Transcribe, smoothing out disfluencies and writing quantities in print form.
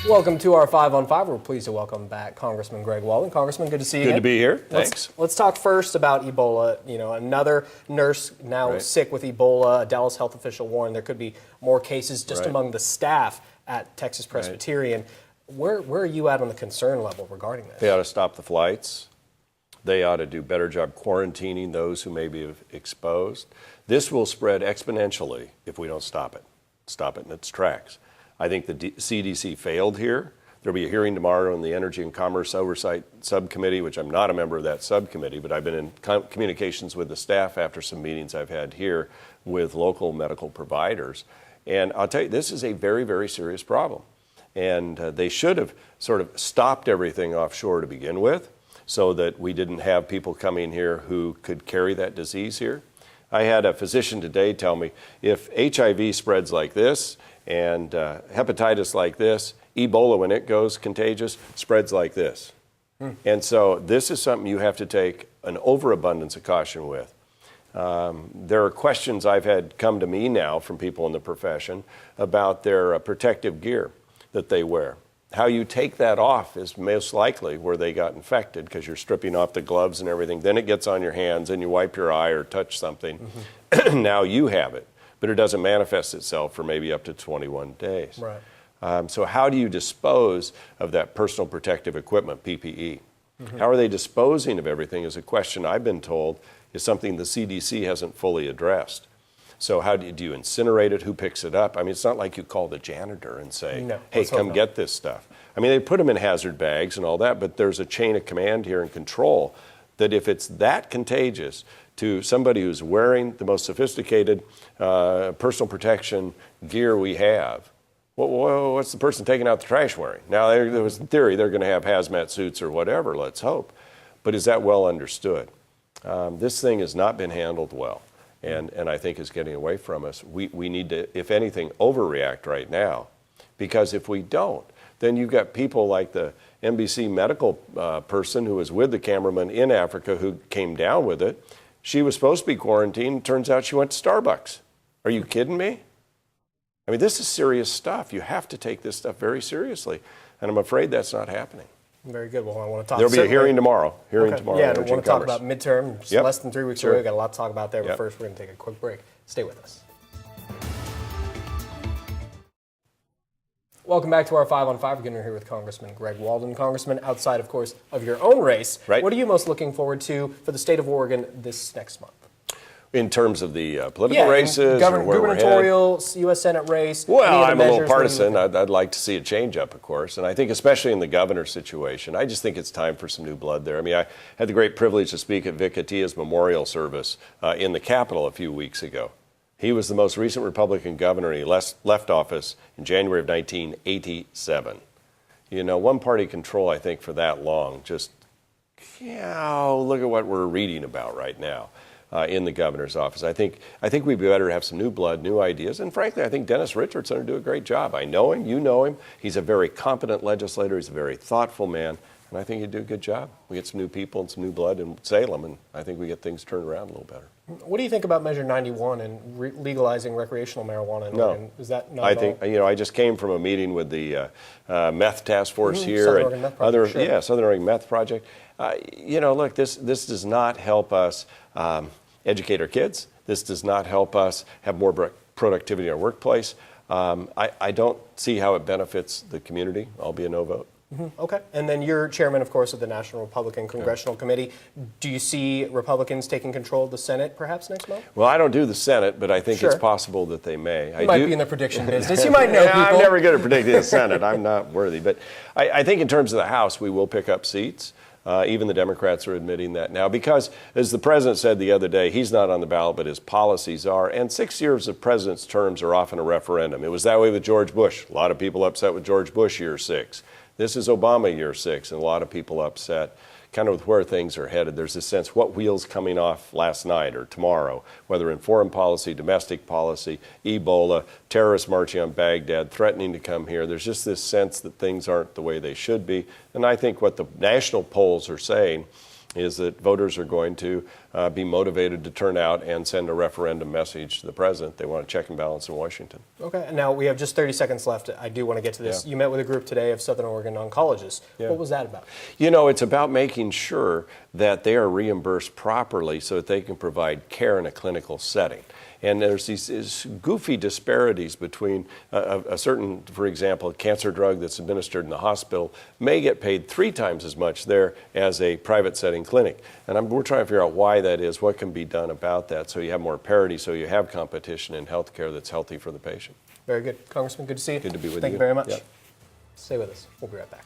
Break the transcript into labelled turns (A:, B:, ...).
A: Welcome to our 5 on 5. We're pleased to welcome back Congressman Greg Walden. Congressman, good to see you.
B: Good to be here. Thanks.
A: Let's talk first about Ebola. You know, another nurse now sick with Ebola. A Dallas health official warned there could be more cases just among the staff at Texas Presbyterian. Where are you at on the concern level regarding this?
B: They ought to stop the flights. They ought to do a better job quarantining those who may be exposed. This will spread exponentially if we don't stop it. Stop it in its tracks. I think the CDC failed here. There'll be a hearing tomorrow in the Energy and Commerce Oversight Subcommittee, which I'm not a member of that subcommittee, but I've been in communications with the staff after some meetings I've had here with local medical providers. And I'll tell you, this is a very, very serious problem. And they should have sort of stopped everything offshore to begin with so that we didn't have people coming here who could carry that disease here. I had a physician today tell me if HIV spreads like this and hepatitis like this, Ebola, when it goes contagious, spreads like this. And so this is something you have to take an overabundance of caution with. There are questions I've had come to me now from people in the profession about their protective gear that they wear. How you take that off is most likely where they got infected because you're stripping off the gloves and everything. Then it gets on your hands and you wipe your eye or touch something. Now you have it, but it doesn't manifest itself for maybe up to 21 days.
A: Right.
B: So how do you dispose of that personal protective equipment, PPE? How are they disposing of everything is a question I've been told is something the CDC hasn't fully addressed. So how do you incinerate it? Who picks it up? I mean, it's not like you call the janitor and say, hey, come get this stuff. I mean, they put them in hazard bags and all that, but there's a chain of command here and control that if it's that contagious to somebody who's wearing the most sophisticated personal protection gear we have, what's the person taking out the trash wearing? Now, there was in theory they're going to have hazmat suits or whatever, let's hope. But is that well understood? This thing has not been handled well. And I think is getting away from us. We need to, if anything, overreact right now. Because if we don't, then you've got people like the NBC medical person who was with the cameraman in Africa who came down with it. She was supposed to be quarantined. Turns out she went to Starbucks. Are you kidding me? I mean, this is serious stuff. You have to take this stuff very seriously. And I'm afraid that's not happening.
A: Very good. Well, I want to talk.
B: There'll be a hearing tomorrow.
A: Yeah, I want to talk about midterm. It's less than 3 weeks away. We've got a lot to talk about there. But first, we're going to take a quick break. Stay with us. Welcome back to our 5 on 5. We're here with Congressman Greg Walden. Congressman, outside, of course, of your own race, what are you most looking forward to for the state of Oregon this next month?
B: In terms of the political races?
A: Gubernatorial, U.S. Senate race.
B: Well, I'm a little partisan. I'd like to see a change up, of course. And I think especially in the governor's situation, I just think it's time for some new blood there. I mean, I had the great privilege to speak at Vic Atia's memorial service in the Capitol a few weeks ago. He was the most recent Republican governor, and he left office in January of 1987. You know, one-party control, I think, for that long, just, look at what we're reading about right now. In the governor's office. I think we'd be better to have some new blood, new ideas. And frankly, I think Dennis Richardson will do a great job. I know him. You know him. He's a very competent legislator. He's a very thoughtful man. And I think he'd do a good job. We get some new people and some new blood in Salem, and I think we get things turned around a little better.
A: What do you think about Measure 91 and legalizing recretional marijuana in Oregon? Is that not
B: I think, I just came from a meeting with the meth task force here. Southern Oregon Meth Project. Southern Oregon Meth Project. Look, this does not help us educate our kids. This does not help us have more productivity in our workplace. I don't see how it benefits the community. I'll be a no vote.
A: Okay. And then you're chairman, of course, of the National Republican Congressional Committee. Do you see Republicans taking control of the Senate perhaps next month?
B: Well, I don't do the Senate, but I think it's possible that they may.
A: You might be in the prediction business. You might know people.
B: I'm never good at predicting the Senate. I'm not worthy. But I think in terms of the House, we will pick up seats. Even the Democrats are admitting that now because, as the president said the other day, he's not on the ballot, but his policies are. And 6 years of president's terms are often a referendum. It was that way with George Bush. A lot of people upset with George Bush year 6. This is Obama year 6, and a lot of people upset kind of with where things are headed. There's this sense, what wheels coming off last night or tomorrow, whether in foreign policy, domestic policy, Ebola, terrorists marching on Baghdad, threatening to come here. There's just this sense that things aren't the way they should be. And I think what the national polls are saying is that voters are going to be motivated to turn out and send a referendum message to the president. They want a check and balance in Washington.
A: Okay, now we have just 30 seconds left. I do want to get to this.
B: Yeah.
A: You met with a group today of Southern Oregon oncologists.
B: Yeah.
A: What was that about?
B: You know, it's about making sure that they are reimbursed properly so that they can provide care in a clinical setting. And there's these goofy disparities between a certain, for example, a cancer drug that's administered in the hospital may get paid 3 times as much there as a private setting clinic. And we're trying to figure out why that is, what can be done about that so you have more parity, so you have competition in healthcare that's healthy for the patient.
A: Very good. Congressman, good to see you.
B: Good to be with you.
A: Thank you very much.
B: Yep.
A: Stay with us. We'll be right back.